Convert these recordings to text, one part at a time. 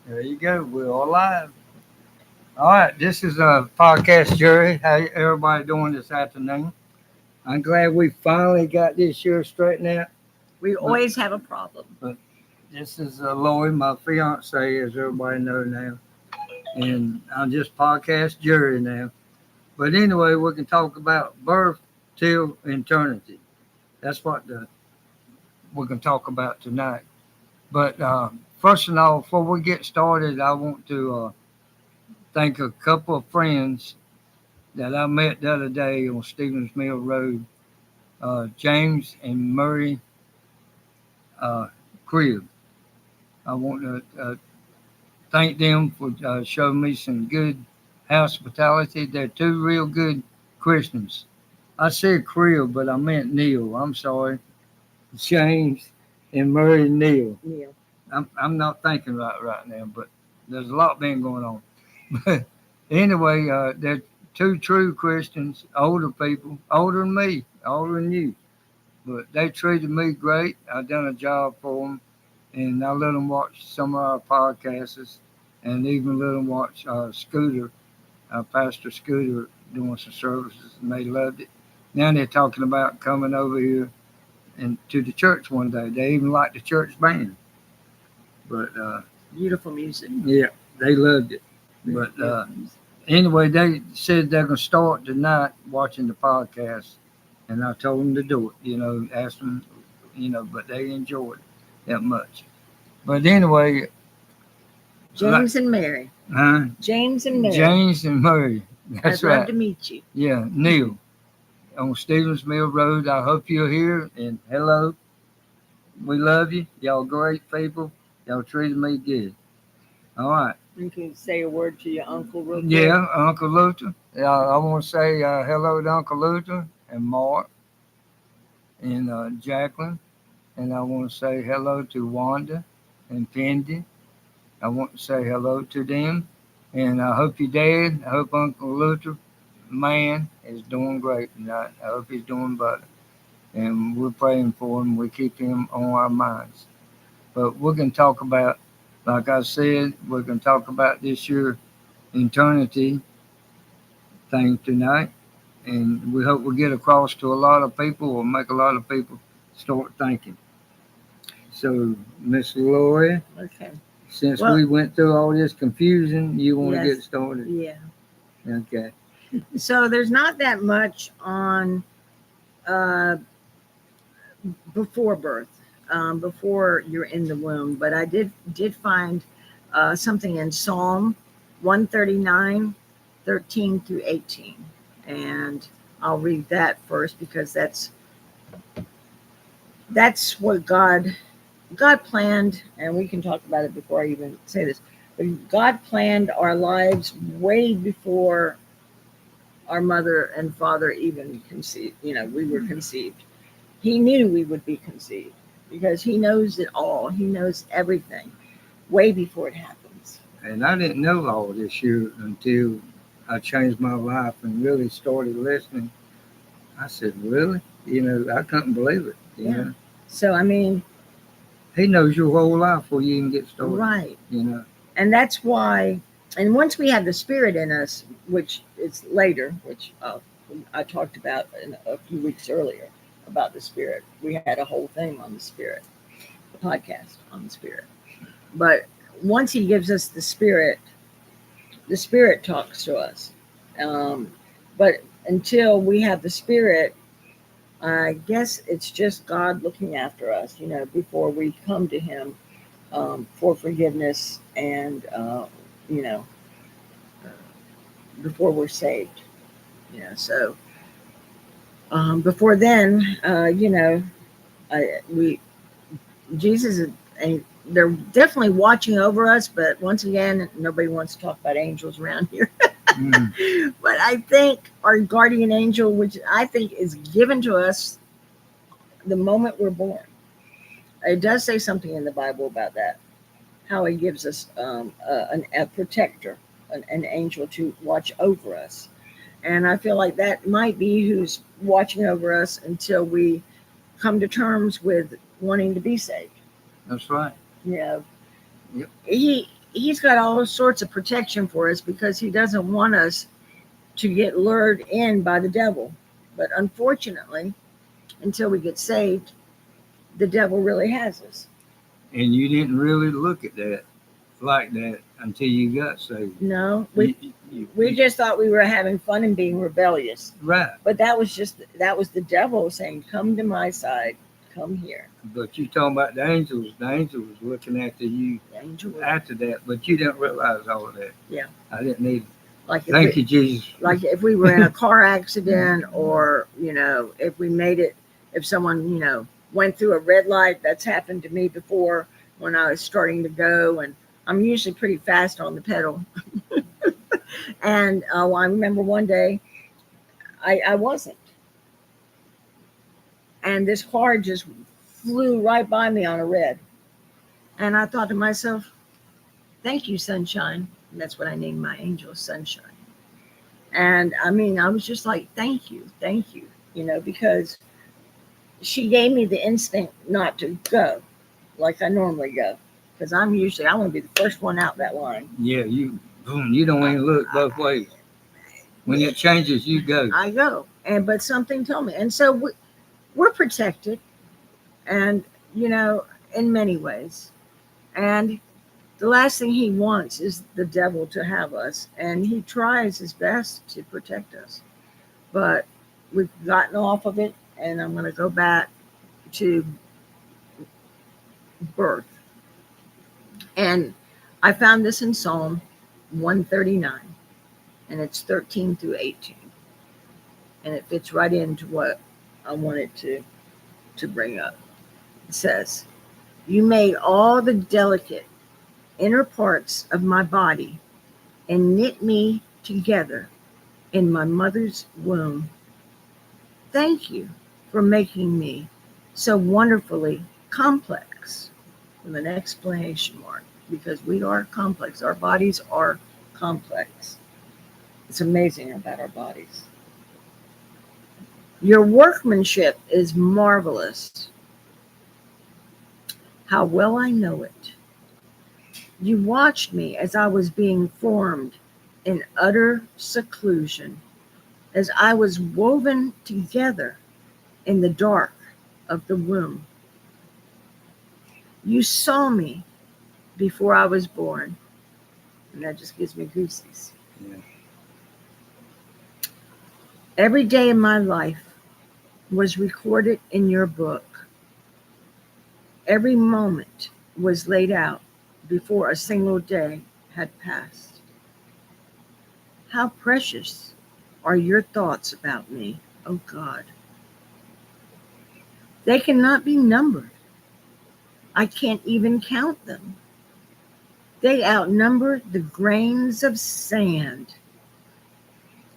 There you go. We're all live. All right, this is a podcast, Jerry. How everybody doing this afternoon? I'm glad we finally got this year straightened out. We But, always have a problem. but this is Lori, my fiance, as everybody knows now, and I'm just podcast Jerry now. But anyway, we can talk about birth till eternity. That's what we can talk about tonight. But first of all, before we get started, I want to thank a couple of friends that I met the other day on Stevens Mill Road, James and Murray uh, Crib. I want to thank them for showing me some good hospitality. They're two real good Christians. I said Crib, but I meant Neil. I'm sorry. James and Murray Neil. Yeah. I'm not thinking right now, but there's a lot been going on. But anyway, they're two true Christians, older people, older than me, older than you. But they treated me great. I done a job for them, and I let them watch some of our podcasts, and even let them watch Scooter, Pastor Scooter, doing some services, and they loved it. Now they're talking about coming over here and to the church one day. They even like the church band, but Beautiful music. yeah, they loved it. But anyway, they said they're gonna start tonight watching the podcast, and I told them to do it. Asked them, but they enjoyed it that much. But anyway, James and Mary. huh? James and Mary. James and Murray. That's I'd love right. to meet you. Yeah, Neil on Stevens Mill Road. I hope you're here. And hello, we love you. Y'all great people. Y'all treated me good. All right. You can say a word to your uncle real quick. Yeah, Uncle Luther. I want to say hello to Uncle Luther and Mark and Jacqueline. And I want to say hello to Wanda and Pendy. I want to say hello to them. And I hope your dad, I hope Uncle Luther, man, is doing great tonight. I hope he's doing better. And we're praying for him. We keep him on our minds. But we're going to talk about, like I said, we're going to talk about this year eternity thing tonight. And we hope we get across to a lot of people or make a lot of people start thinking. So, Miss Lori, Okay. since Well- we went through all this confusion, you want to Yes. get started? Yeah. Okay. So there's not that much on uh, before birth, before you're in the womb, but I did find something in Psalm 139, 13 through 18, and I'll read that first because that's what God planned, and we can talk about it before I even say this. But God planned our lives way before our mother and father even conceived. We were conceived. He knew we would be conceived because he knows it all. He knows everything way before it happens. And I didn't know all this year until I changed my life and really started listening. I said, really? I couldn't believe it. Yeah. So, I mean, He knows your whole life before you even get started. right. You know. And that's why, and once we have the spirit in us, which is later, which I talked about a few weeks earlier about the spirit. We had a whole thing on the spirit, a podcast on the spirit. But once he gives us the spirit talks to us. But until we have the spirit, I guess it's just God looking after us, before we come to him for forgiveness and, before we're saved. So before then, Jesus is, and they're definitely watching over us, but once again, nobody wants to talk about angels around here. Mm. But I think our guardian angel, which I think is given to us the moment we're born. It does say something in the Bible about that, how he gives us a protector, an angel to watch over us. And I feel like that might be who's watching over us until we come to terms with wanting to be saved. That's right. Yep. Yep. he's got all sorts of protection for us because he doesn't want us to get lured in by the devil. But unfortunately, until we get saved, the devil really has us. And you didn't really look at that like that until you got saved. No, You- we just thought we were having fun and being rebellious. right. But that was the devil saying, "Come to my side, come here." But you talking about the angels. The angel was looking after you The angel was after that, but you didn't realize all of that. Yeah. I didn't need. like if Thank we, you, Jesus. like if we were in a car accident, or if we made it, if someone went through a red light. That's happened to me before when I was starting to go, and I'm usually pretty fast on the pedal. And I remember one day I wasn't, and this car just flew right by me on a red, and I thought to myself, "Thank you, sunshine." And that's what I named my angel, Sunshine. And I mean, I was just like, "Thank you, because she gave me the instinct not to go like I normally go, because I want to be the first one out that line. Yeah, you. Boom. You don't even look both ways. When it changes, you go. I go, but something told me, and so we're protected, and in many ways, and the last thing he wants is the devil to have us, and he tries his best to protect us, but we've gotten off of it, and I'm going to go back to birth. And I found this in Psalm 139, and it's 13 through 18, and it fits right into what I wanted to bring up. It says, "You made all the delicate inner parts of my body and knit me together in my mother's womb. Thank you for making me so wonderfully complex," with an exclamation mark, because we are complex. Our bodies are complex. It's amazing about our bodies. "Your workmanship is marvelous. How well I know it. You watched me as I was being formed in utter seclusion, as I was woven together in the dark of the womb. You saw me before I was born." And that just gives me goosies. Yeah. "Every day of my life was recorded in your book. Every moment was laid out before a single day had passed. How precious are your thoughts about me, oh God. They cannot be numbered. I can't even count them. They outnumber the grains of sand.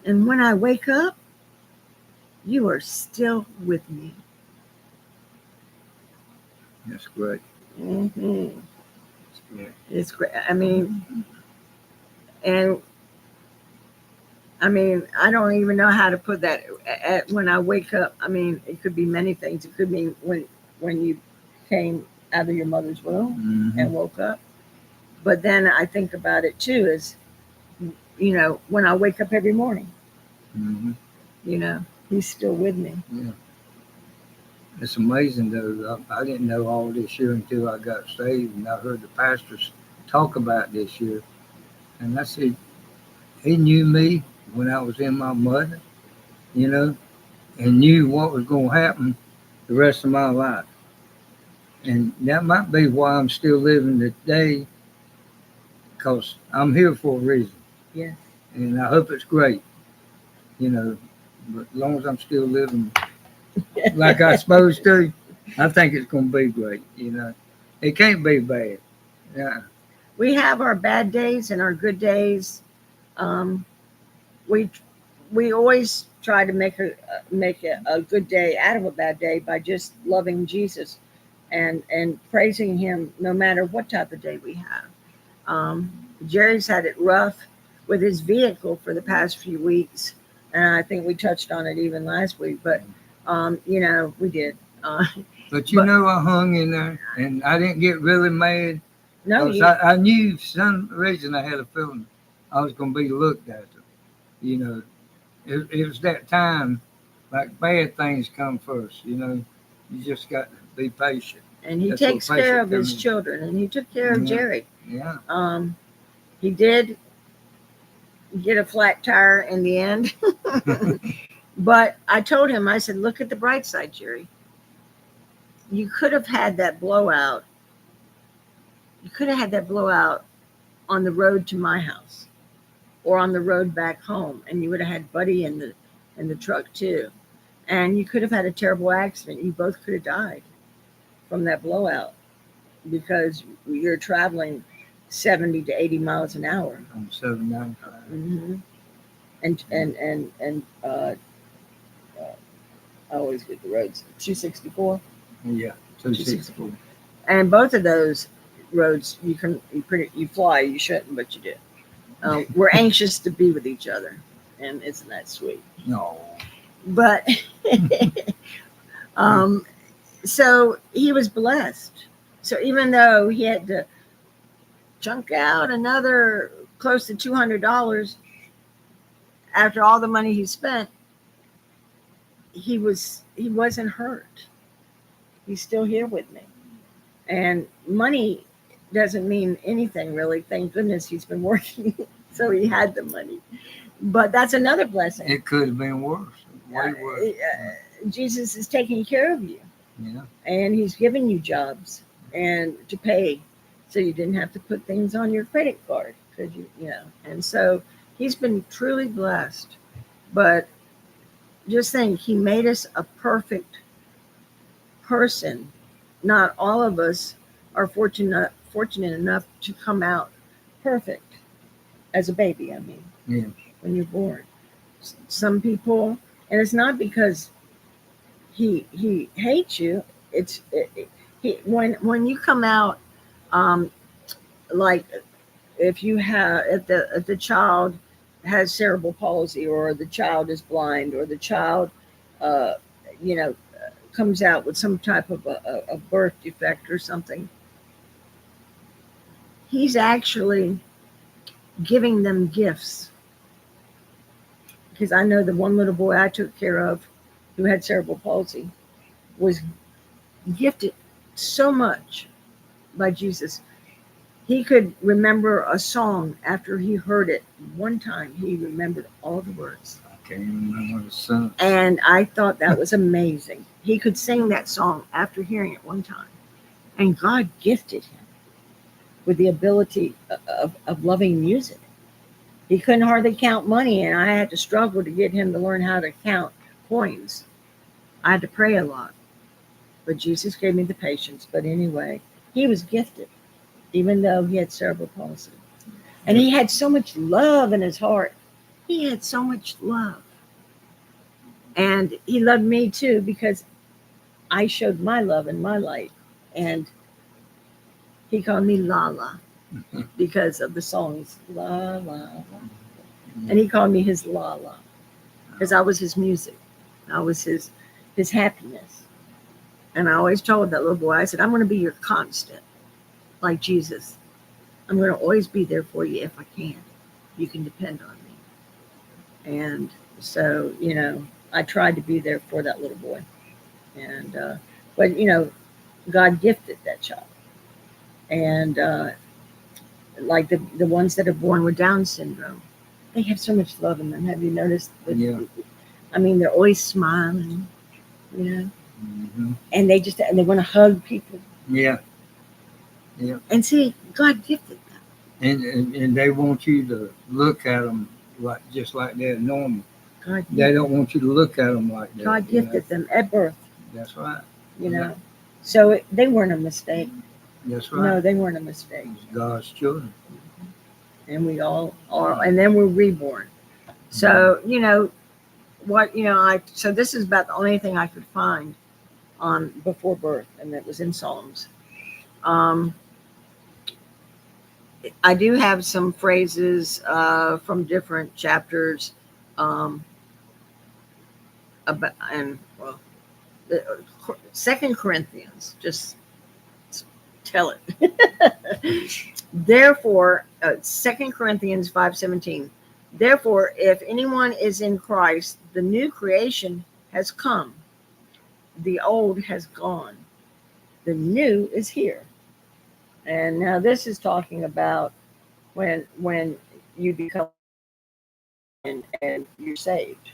And when I wake up, you are still with me." That's great. Mm-hmm. Yeah. It's great. I mean, I don't even know how to put that. When I wake up, I mean, it could be many things. It could be when you came out of your mother's womb Mhm. and woke up. But then I think about it too, as when I wake up every morning, Mhm. he's still with me. Yeah. It's amazing though. I didn't know all this year until I got saved, and I heard the pastors talk about this year. And I said, he knew me when I was in my mother, and knew what was going to happen the rest of my life. And that might be why I'm still living today, because I'm here for a reason. Yes. And I hope it's great, but as long as I'm still living like I'm supposed to, I think it's going to be great. It can't be bad. Yeah. We have our bad days and our good days. Um, we we always try to make a good day out of a bad day by just loving Jesus and praising him no matter what type of day we have. Jerry's had it rough with his vehicle for the past few weeks, and I think we touched on it even last week, but we did. But I hung in there, and I didn't get really mad No, 'Cause you, I knew for some reason I had a feeling I was going to be looked at. You know, it was that time, like bad things come first. You know, you just got to be patient. and he That's what takes care patient of his come in. children, and he took care of Yeah. Jerry. Yeah. He did get a flat tire in the end, but I told him, I said, look at the bright side, Jerry. You could have had that blowout. You could have had that blowout on the road to my house or on the road back home, and you would have had Buddy in the truck too. And you could have had a terrible accident. You both could have died from that blowout because you're traveling 70 to 80 miles an hour. I'm 795. hmm And I always get the roads. 264. Yeah. 264. And both of those roads, you fly. You shouldn't, but you do. We're anxious to be with each other, and isn't that sweet? No. But um, so he was blessed. So even though he had to chunk out another close to $200 after all the money he spent, he wasn't hurt. He's still here with me, and money doesn't mean anything really. Thank goodness he's been working, so he had the money. But that's another blessing. It could have been worse. Way worse. Jesus is taking care of you, Yeah. and he's giving you jobs and to pay, so you didn't have to put things on your credit card because you know. And so he's been truly blessed. But just think, he made us a perfect person. Not all of us are fortunate enough to come out perfect as a baby. I mean, Yeah. when you're born, some people, and it's not because he hates you. When you come out, um, like if you have if the child has cerebral palsy, or the child is blind, or the child, uh, you know, comes out with some type of a birth defect or something, he's actually giving them gifts. Because I know the one little boy I took care of who had cerebral palsy was gifted so much by Jesus. He could remember a song after he heard it one time. He remembered all the words. I can't remember the son. And I thought that was amazing. He could sing that song after hearing it one time. And God gifted him with the ability of loving music. He couldn't hardly count money, and I had to struggle to get him to learn how to count coins. I had to pray a lot. But Jesus gave me the patience. But anyway, he was gifted, even though he had cerebral palsy. And he had so much love in his heart. He had so much love. And he loved me too, because I showed my love and my light. And he called me Lala because of the songs, La La La. And he called me his Lala because I was his music. I was his happiness. And I always told that little boy, I said, I'm going to be your constant, like Jesus. I'm going to always be there for you if I can. You can depend on me. And so, you know, I tried to be there for that little boy. And, but, you know, God gifted that child. And like the ones that are born with Down syndrome, they have so much love in them. Have you noticed? Yeah. I mean, they're always smiling, you know, Mm-hmm. and they want to hug people. Yeah. And see, God gifted them. And they want you to look at them just like they're normal. God, They don't want you to look at them like that. God you know. gifted them at birth, That's right. you Yeah. know. So they weren't a mistake. That's right. No, they weren't a mistake. It's God's children. And we all are, and then we're reborn. So, you know, so this is about the only thing I could find on before birth, and it was in Psalms. I do have some phrases from different chapters about, and well, Second Corinthians just tell it. Therefore, 2 Corinthians 5:17. Therefore, if anyone is in Christ, the new creation has come. The old has gone. The new is here. And now this is talking about when you become and you're saved.